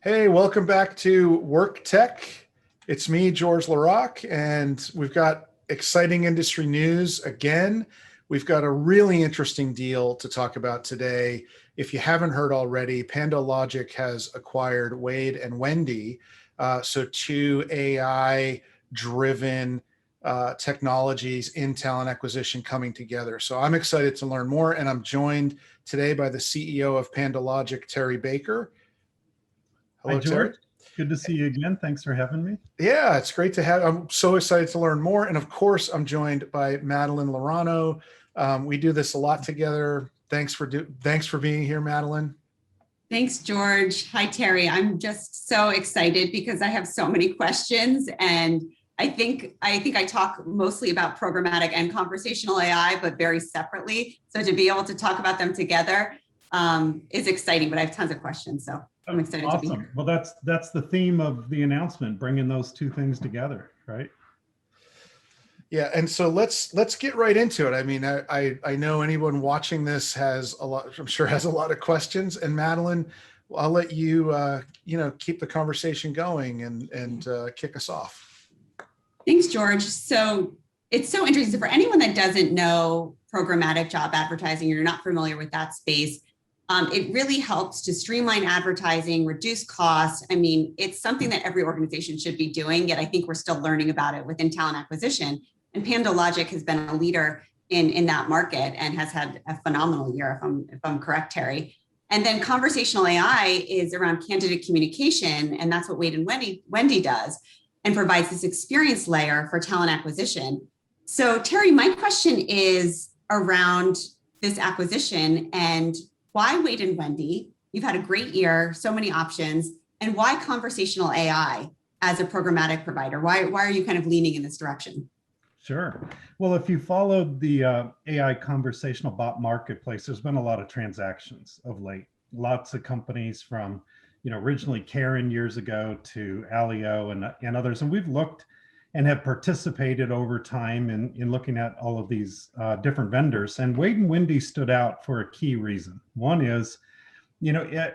Hey, welcome back to WorkTech. It's me, George LaRocque, and we've got exciting industry news again. We've got a really interesting deal to talk about today. If you haven't heard already, PandoLogic has acquired Wade and Wendy, so two AI-driven technologies in talent acquisition coming together. So I'm excited to learn more, and I'm joined today by the CEO of PandoLogic, Terry Baker. Hi, Hello, George. Terry. Good to see you again. Thanks for having me. Yeah, it's great to have. I'm so excited to learn more. And of course, I'm joined by Madeline Laurano. We do this a lot together. Thanks for being here, Madeline. Thanks, George. Hi, Terry. I'm just so excited because I have so many questions, and I think I talk mostly about programmatic and conversational AI, but very separately. So to be able to talk about them together is exciting. But I have tons of questions, so I'm excited to be here. Well, that's the theme of the announcement, bringing those two things together, right? Yeah, and so let's get right into it. I mean, I know anyone watching this has a lot. I'm sure has a lot of questions. And Madeline, I'll let you keep the conversation going and kick us off. Thanks, George. So it's so interesting. So for anyone that doesn't know programmatic job advertising, or you're not familiar with that space, it really helps to streamline advertising, reduce costs. I mean, it's something that every organization should be doing, yet I think we're still learning about it within talent acquisition. And PandoLogic has been a leader in that market and has had a phenomenal year, if I'm correct, Terry. And then conversational AI is around candidate communication, and that's what Wade and Wendy does, and provides this experience layer for talent acquisition. So Terry, my question is around this acquisition and why Wade and Wendy? You've had a great year, so many options, and why conversational AI as a programmatic provider? Why are you kind of leaning in this direction? Sure. Well, if you followed the AI conversational bot marketplace, there's been a lot of transactions of late. Lots of companies from, originally Karen years ago to Alio and others. And we've looked and have participated over time in looking at all of these different vendors. And Wade and Wendy stood out for a key reason. One is,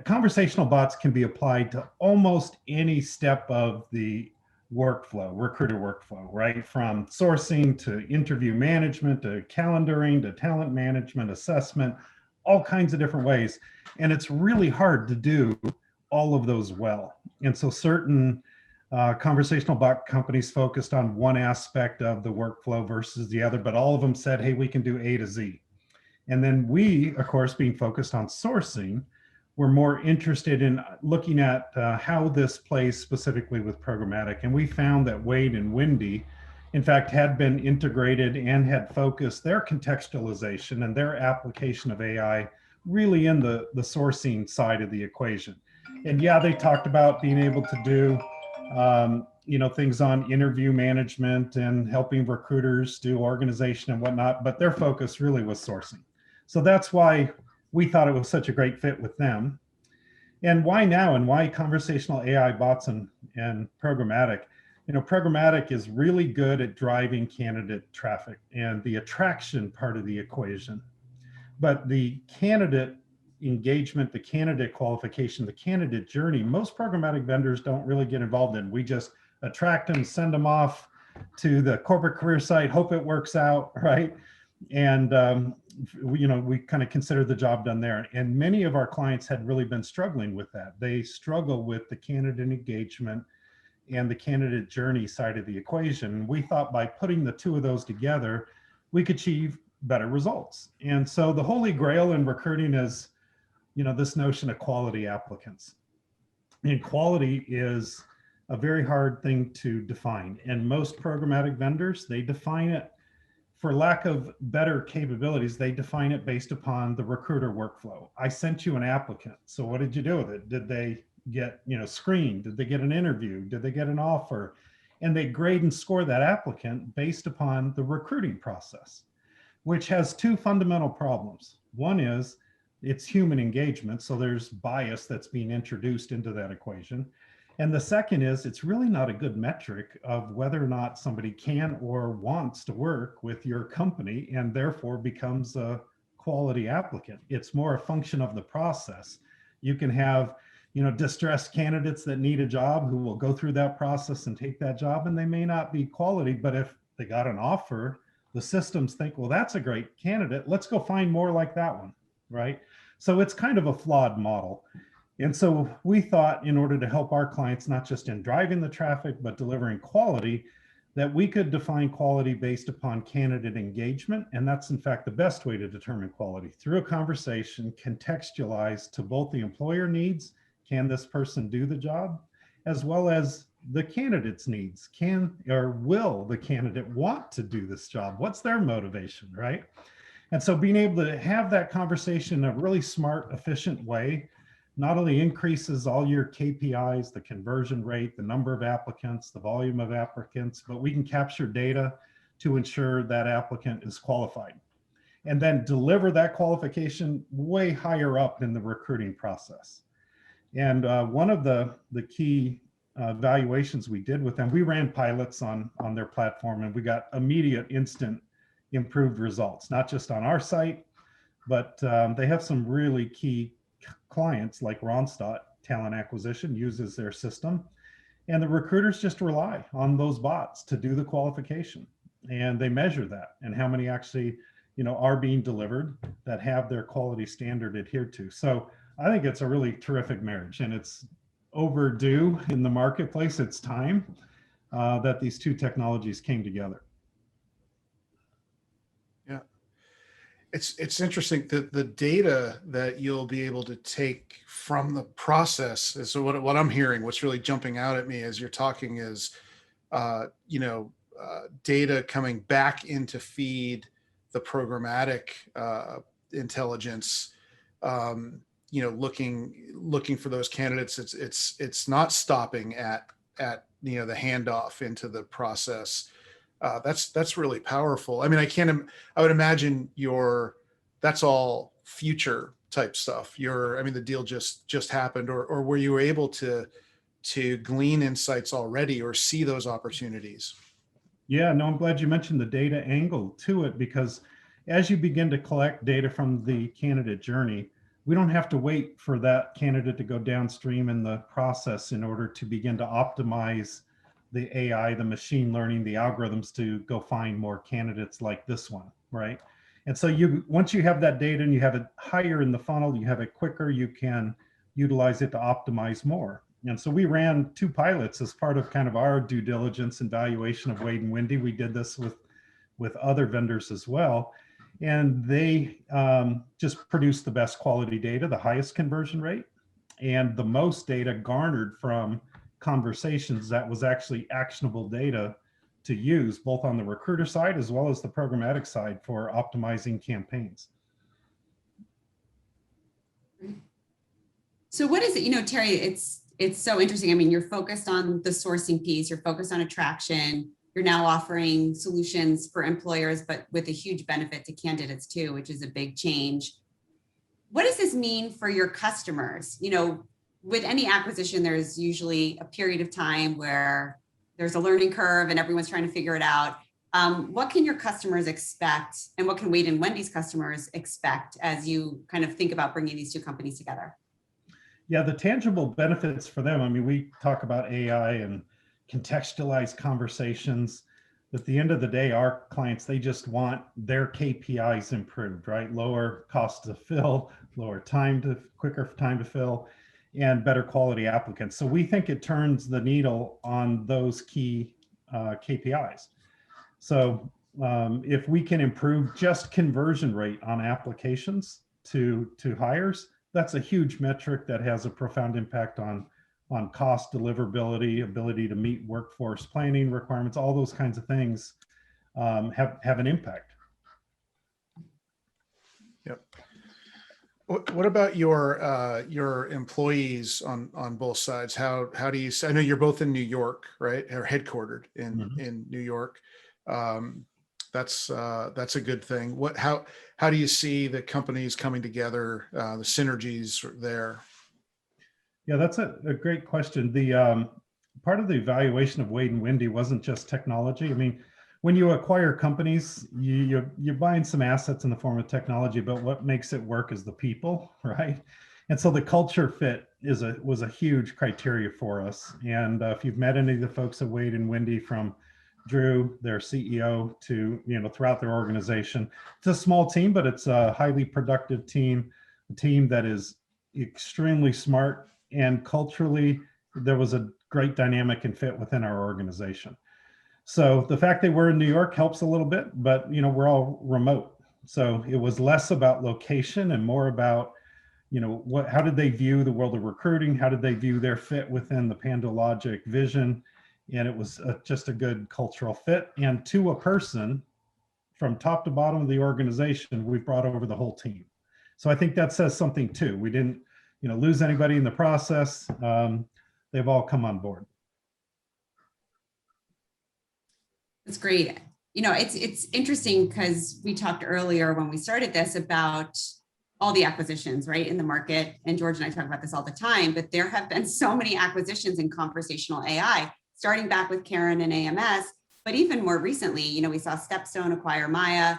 conversational bots can be applied to almost any step of the recruiter workflow, right? From sourcing to interview management, to calendaring, to talent management, assessment, all kinds of different ways. And it's really hard to do all of those well. And so certain conversational bot companies focused on one aspect of the workflow versus the other, but all of them said, hey, we can do A to Z. And then we, of course, being focused on sourcing, we're more interested in looking at how this plays specifically with programmatic. And we found that Wade and Wendy, in fact, had been integrated and had focused their contextualization and their application of AI really in the sourcing side of the equation. And yeah, they talked about being able to do things on interview management and helping recruiters do organization and whatnot, but their focus really was sourcing. So that's why we thought it was such a great fit with them. And why now, and why conversational AI bots and programmatic? Programmatic is really good at driving candidate traffic and the attraction part of the equation. But the candidate engagement, the candidate qualification, the candidate journey, most programmatic vendors don't really get involved in. We just attract them, send them off to the corporate career site, hope it works out, right? And we kind of consider the job done there. And many of our clients had really been struggling with that. They struggle with the candidate engagement and the candidate journey side of the equation. We thought by putting the two of those together, we could achieve better results. And so the holy grail in recruiting is, this notion of quality applicants. And quality is a very hard thing to define. And most programmatic vendors, they define it, for lack of better capabilities, they define it based upon the recruiter workflow. I sent you an applicant. So what did you do with it? Did they get, screened? Did they get an interview? Did they get an offer? And they grade and score that applicant based upon the recruiting process, which has two fundamental problems. One is it's human engagement. So there's bias that's being introduced into that equation. And the second is it's really not a good metric of whether or not somebody can or wants to work with your company and therefore becomes a quality applicant. It's more a function of the process. You can have distressed candidates that need a job who will go through that process and take that job, and they may not be quality, but if they got an offer, the systems think, well, that's a great candidate. Let's go find more like that one, right? So it's kind of a flawed model. And so we thought, in order to help our clients, not just in driving the traffic, but delivering quality, that we could define quality based upon candidate engagement. And that's in fact the best way to determine quality, through a conversation contextualized to both the employer needs, can this person do the job, as well as the candidate's needs. Can or will the candidate want to do this job? What's their motivation, right? And so being able to have that conversation in a really smart, efficient way not only increases all your KPIs, the conversion rate, the number of applicants, the volume of applicants, but we can capture data to ensure that applicant is qualified, and then deliver that qualification way higher up in the recruiting process. And one of the key evaluations we did with them, we ran pilots on their platform, and we got immediate, instant improved results, not just on our site, but they have some really key clients like Randstad Talent Acquisition uses their system, and the recruiters just rely on those bots to do the qualification, and they measure that and how many actually are being delivered that have their quality standard adhered to. So I think it's a really terrific marriage, and it's overdue in the marketplace. It's time that these two technologies came together. It's interesting that the data that you'll be able to take from the process is what I'm hearing. What's really jumping out at me as you're talking is, data coming back into feed the programmatic intelligence. Looking for those candidates. It's not stopping at the handoff into the process. That's really powerful. I mean, I would imagine that's all future type stuff. The deal just happened, or were you able to glean insights already or see those opportunities? Yeah, no, I'm glad you mentioned the data angle to it, because as you begin to collect data from the candidate journey, we don't have to wait for that candidate to go downstream in the process in order to begin to optimize the AI, the machine learning, the algorithms to go find more candidates like this one, right? And so once you have that data and you have it higher in the funnel, you have it quicker, you can utilize it to optimize more. And so we ran 2 pilots as part of kind of our due diligence and valuation of Wade and Wendy. We did this with other vendors as well. And they just produced the best quality data, the highest conversion rate, and the most data garnered from conversations that was actually actionable data to use, both on the recruiter side as well as the programmatic side for optimizing campaigns. So what is it, Terry, it's so interesting. I mean, you're focused on the sourcing piece, you're focused on attraction, you're now offering solutions for employers, but with a huge benefit to candidates too, which is a big change. What does this mean for your customers? With any acquisition, there's usually a period of time where there's a learning curve and everyone's trying to figure it out. What can your customers expect, and what can Wade and Wendy's customers expect as you kind of think about bringing these 2 companies together? Yeah, the tangible benefits for them, I mean, we talk about AI and contextualized conversations. At the end of the day, our clients, they just want their KPIs improved, right? Lower cost to fill, quicker time to fill, and better quality applicants. So we think it turns the needle on those key KPIs. So if we can improve just conversion rate on applications to hires, that's a huge metric that has a profound impact on cost, deliverability, ability to meet workforce planning requirements. All those kinds of things have an impact. Yep. What about your employees on both sides? How do you? I know you're both in New York, right? Or headquartered in New York. That's a good thing. How do you see the companies coming together? The synergies there. Yeah, that's a great question. The part of the evaluation of Wade and Wendy wasn't just technology. I mean, when you acquire companies, you're buying some assets in the form of technology, but what makes it work is the people, right? And so the culture fit was a huge criteria for us. And if you've met any of the folks at Wade and Wendy, from Drew, their CEO, to throughout their organization, it's a small team, but it's a highly productive team, a team that is extremely smart, and culturally there was a great dynamic and fit within our organization. So the fact they were in New York helps a little bit, but we're all remote. So it was less about location and more about, how did they view the world of recruiting? How did they view their fit within the PandoLogic vision? And it was just a good cultural fit. And to a person, from top to bottom of the organization, we brought over the whole team. So I think that says something too. We didn't, lose anybody in the process. They've all come on board. That's great. It's interesting because we talked earlier when we started this about all the acquisitions, right, in the market. And George and I talk about this all the time, but there have been so many acquisitions in conversational AI, starting back with Karen and AMS, but even more recently, we saw Stepstone acquire Maya,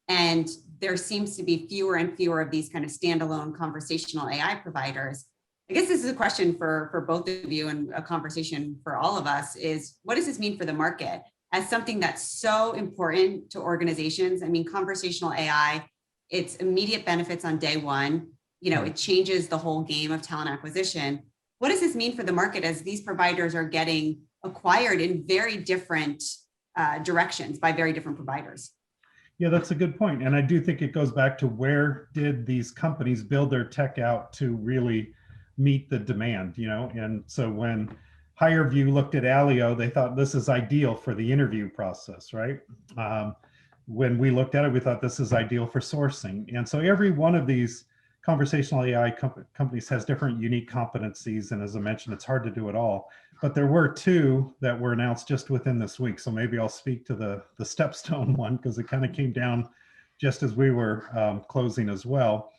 and there seems to be fewer and fewer of these kind of standalone conversational AI providers. I guess this is a question for both of you, and a conversation for all of us is, what does this mean for the market as something that's so important to organizations? I mean, conversational AI, it's immediate benefits on day one. It changes the whole game of talent acquisition. What does this mean for the market as these providers are getting acquired in very different directions by very different providers? Yeah, that's a good point. And I do think it goes back to, where did these companies build their tech out to really meet the demand, And so when HireVue looked at Alio, they thought this is ideal for the interview process, right? When we looked at it, we thought this is ideal for sourcing. And so every one of these conversational AI companies has different unique competencies. And as I mentioned, it's hard to do it all. But there were two that were announced just within this week. So maybe I'll speak to the Stepstone one, because it kind of came down just as we were closing as well.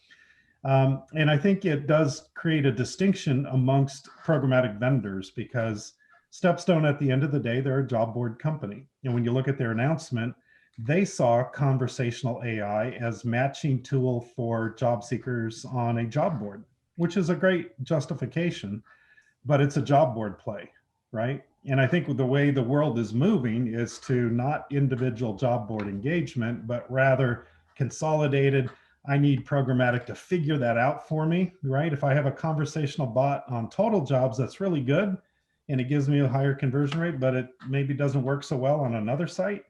And I think it does create a distinction amongst programmatic vendors, because Stepstone, at the end of the day, they're a job board company. And when you look at their announcement, they saw conversational AI as matching tool for job seekers on a job board, which is a great justification, but it's a job board play, right? And I think the way the world is moving is to not individual job board engagement, but rather consolidated. I need programmatic to figure that out for me, right? If I have a conversational bot on total jobs, that's really good, and it gives me a higher conversion rate, but it maybe doesn't work so well on another site.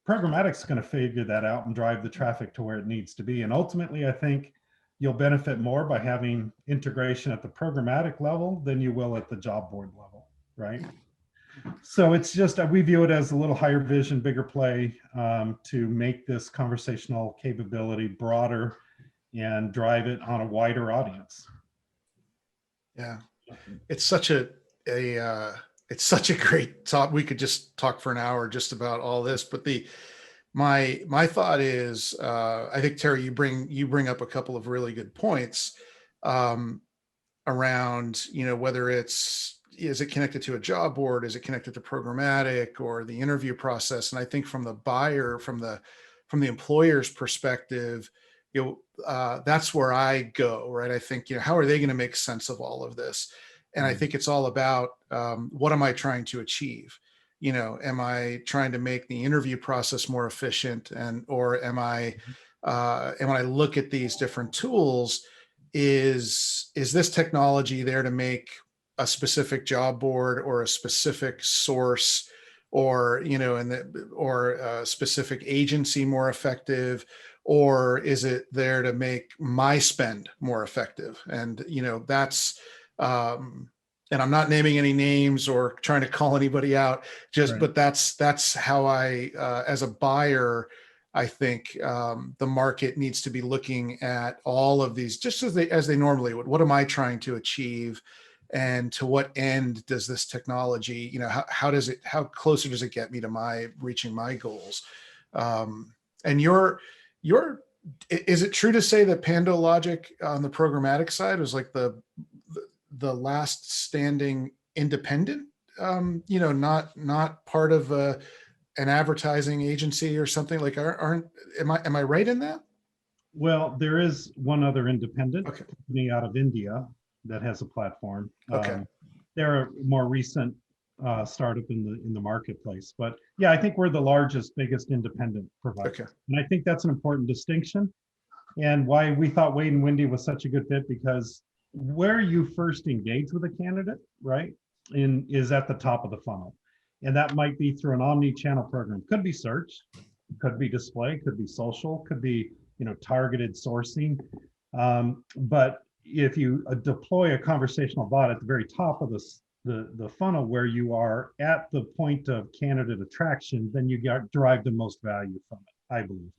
Programmatic's going to figure that out and drive the traffic to where it needs to be. And ultimately, I think you'll benefit more by having integration at the programmatic level than you will at the job board level, right? So it's just, we view it as a little higher vision, bigger play to make this conversational capability broader and drive it on a wider audience. Yeah, it's such a great topic. We could just talk for an hour just about all this, but my thought is, I think, Terry, you bring up a couple of really good points around, whether is it connected to a job board? Is it connected to programmatic or the interview process? And I think from the buyer, from the employer's perspective, that's where I go, right? I think, how are they going to make sense of all of this? And I think it's all about, what am I trying to achieve? Am I trying to make the interview process more efficient, or am I, and when I look at these different tools, is this technology there to make a specific job board or a specific source, or a specific agency more effective, or is it there to make my spend more effective? And that's and I'm not naming any names or trying to call anybody out, just right. But that's how I as a buyer, I think the market needs to be looking at all of these just as they normally would. What am I trying to achieve? And to what end does this technology, how closer does it get me to reaching my goals? And is it true to say that PandoLogic on the programmatic side was like the last standing independent, not part of an advertising agency or something? Like, am I right in that? Well, there is one other independent Okay. company out of India that has a platform. Okay. They're a more recent startup in the marketplace, but yeah, I think we're the largest, biggest independent provider, Okay. and I think that's an important distinction. And why we thought Wade and Wendy was such a good fit, because where you first engage with a candidate, right, is at the top of the funnel, and that might be through an omni-channel program. Could be search, could be display, could be social, could be targeted sourcing. But if you deploy a conversational bot at the very top of the funnel, where you are at the point of candidate attraction, then you derive the most value from it, I believe.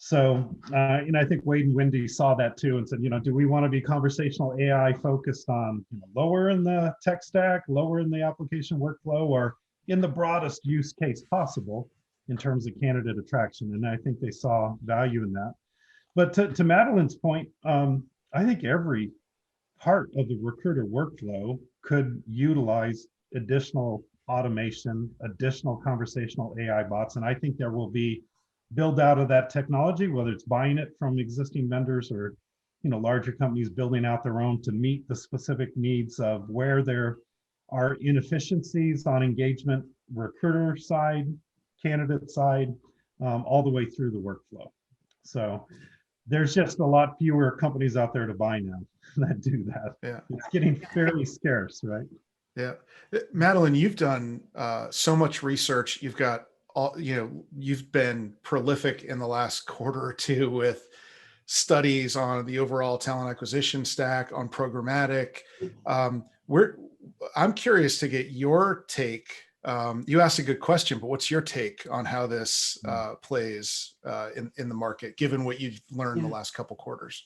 So, I think Wade and Wendy saw that too and said, do we want to be conversational AI focused on lower in the tech stack, lower in the application workflow, or in the broadest use case possible in terms of candidate attraction? And I think they saw value in that. But to Madeline's point, I think every part of the recruiter workflow could utilize additional automation, additional conversational AI bots. And I think there will be build out of that technology, whether it's buying it from existing vendors or larger companies building out their own to meet the specific needs of where there are inefficiencies on engagement, recruiter side, candidate side, all the way through the workflow. So there's just a lot fewer companies out there to buy now that do that. Yeah. It's getting fairly scarce, right? Yeah. Madeline, you've done so much research. You've got you've been prolific in the last quarter or two with studies on the overall talent acquisition stack, on programmatic. I'm curious to get your take. You asked a good question, but what's your take on how this plays in the market, given what you've learned the last couple quarters?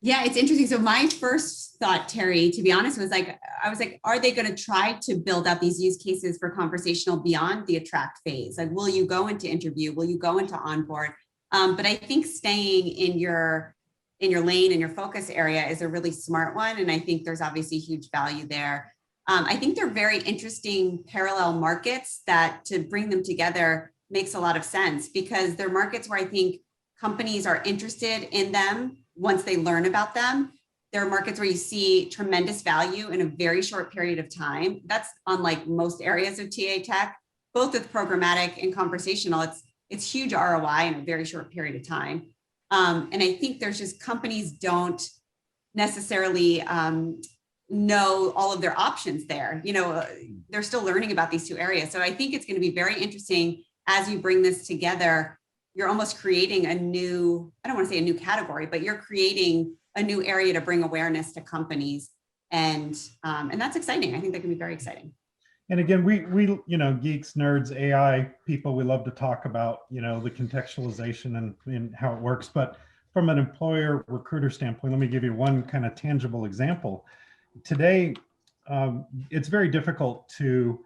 Yeah, it's interesting. So my first thought, Terry, to be honest, was I was like, are they going to try to build out these use cases for conversational beyond the attract phase? Like, will you go into interview? Will you go into onboard? But I think staying in your lane and your focus area is a really smart one. And I think there's obviously huge value there. I think they're very interesting parallel markets that to bring them together makes a lot of sense, because they're markets where I think companies are interested in them once they learn about them. There are markets where you see tremendous value in a very short period of time. That's unlike most areas of TA tech, both with programmatic and conversational. It's huge ROI in a very short period of time. And I think there's just companies don't necessarily know all of their options there. They're still learning about these two areas. So I think it's going to be very interesting as you bring this together. You're almost creating a new, I don't want to say a new category, but you're creating a new area to bring awareness to companies. And that's exciting. I think that can be very exciting. And again, we geeks, nerds, AI people, we love to talk about, the contextualization and how it works. But from an employer recruiter standpoint, let me give you one kind of tangible example. Today, it's very difficult to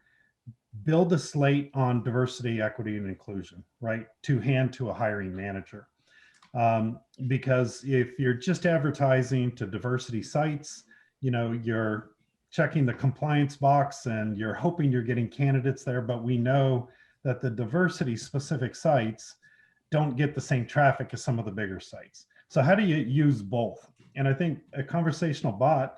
build a slate on diversity, equity, and inclusion, right, to hand to a hiring manager. Because if you're just advertising to diversity sites, you're checking the compliance box and you're hoping you're getting candidates there, but we know that the diversity specific sites don't get the same traffic as some of the bigger sites. So how do you use both? And I think a conversational bot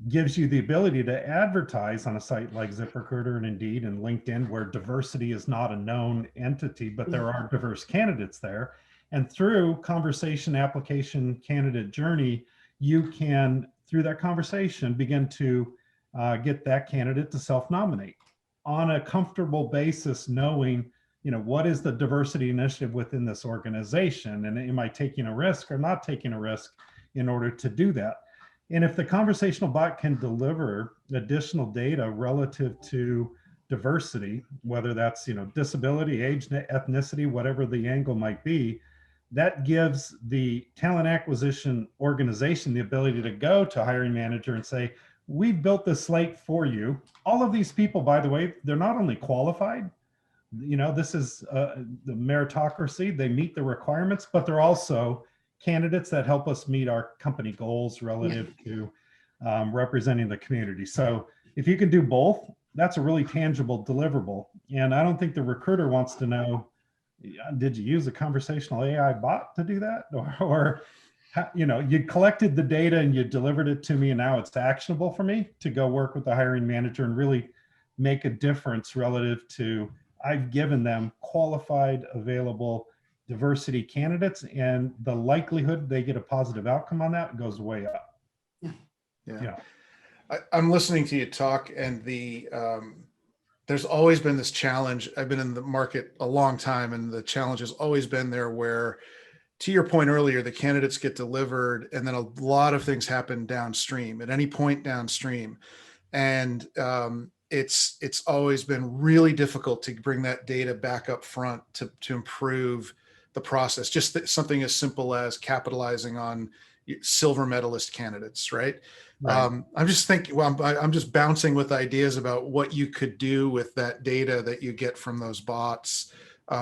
gives you the ability to advertise on a site like ZipRecruiter and Indeed and LinkedIn, where diversity is not a known entity, but there are diverse candidates there. And through conversation, application, candidate journey, you can, through that conversation, begin to get that candidate to self-nominate on a comfortable basis, knowing, what is the diversity initiative within this organization? And am I taking a risk or not taking a risk in order to do that? And if the conversational bot can deliver additional data relative to diversity, whether that's, disability, age, ethnicity, whatever the angle might be, that gives the talent acquisition organization the ability to go to hiring manager and say, we built this slate for you. All of these people, by the way, they're not only qualified, this is the meritocracy, they meet the requirements, but they're also candidates that help us meet our company goals relative to representing the community. So if you can do both, that's a really tangible deliverable. And I don't think the recruiter wants to know did you use a conversational AI bot to do that? Or you know, you collected the data and you delivered it to me, and now it's actionable for me to go work with the hiring manager and really make a difference relative to, I've given them qualified, available diversity candidates, and the likelihood they get a positive outcome on that goes way up. Yeah. I'm listening to you talk, and there's always been this challenge. I've been in the market a long time, and the challenge has always been there where, to your point earlier, the candidates get delivered and then a lot of things happen downstream at any point downstream. And it's always been really difficult to bring that data back up front to improve the process. Just something as simple as capitalizing on silver medalist candidates, right? Right. I'm just thinking, well, I'm just bouncing with ideas about what you could do with that data that you get from those bots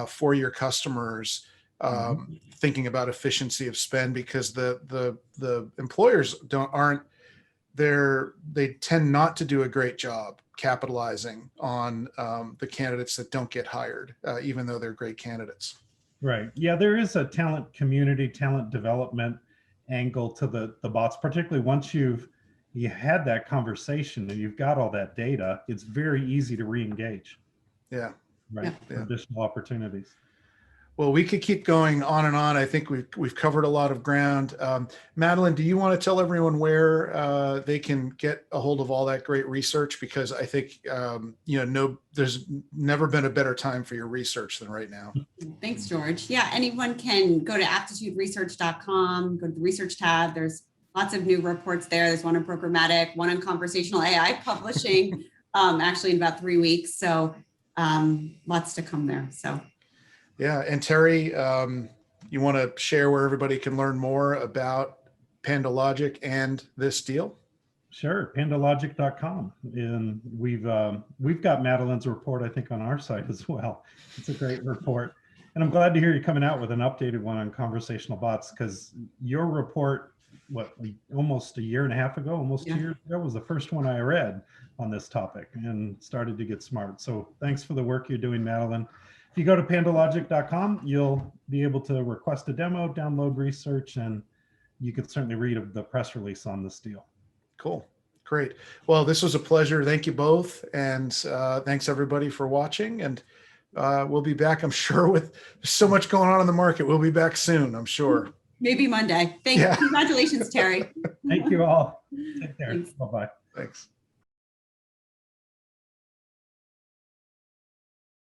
for your customers. Thinking about efficiency of spend, because the employers they tend not to do a great job capitalizing on the candidates that don't get hired, even though they're great candidates. Right. Yeah, there is a talent community, talent development angle to the bots, particularly once you had that conversation and you've got all that data, it's very easy to re-engage. Yeah. Right. For additional opportunities. Well, we could keep going on and on. I think we've covered a lot of ground. Madeline, do you want to tell everyone where they can get a hold of all that great research? Because I think there's never been a better time for your research than right now. Thanks, George. Yeah, anyone can go to aptituderesearch.com, go to the research tab. There's lots of new reports there. There's one on programmatic, one on conversational AI publishing, actually in about 3 weeks. So lots to come there. So. Yeah, and Terry, you want to share where everybody can learn more about PandoLogic and this deal? Sure, PandoLogic.com, and we've got Madeline's report, I think, on our site as well. It's a great report, and I'm glad to hear you coming out with an updated one on conversational bots, because your report, almost a year and a half ago, almost 2 years ago, was the first one I read on this topic and started to get smart. So thanks for the work you're doing, Madeline. If you go to PandoLogic.com, you'll be able to request a demo, download research, and you can certainly read the press release on this deal. Cool. Great. Well, this was a pleasure. Thank you both. And thanks everybody for watching. And we'll be back, I'm sure, with so much going on in the market. We'll be back soon, I'm sure. Maybe Monday. Congratulations, Terry. Thank you all. Take care. Bye-bye. Thanks.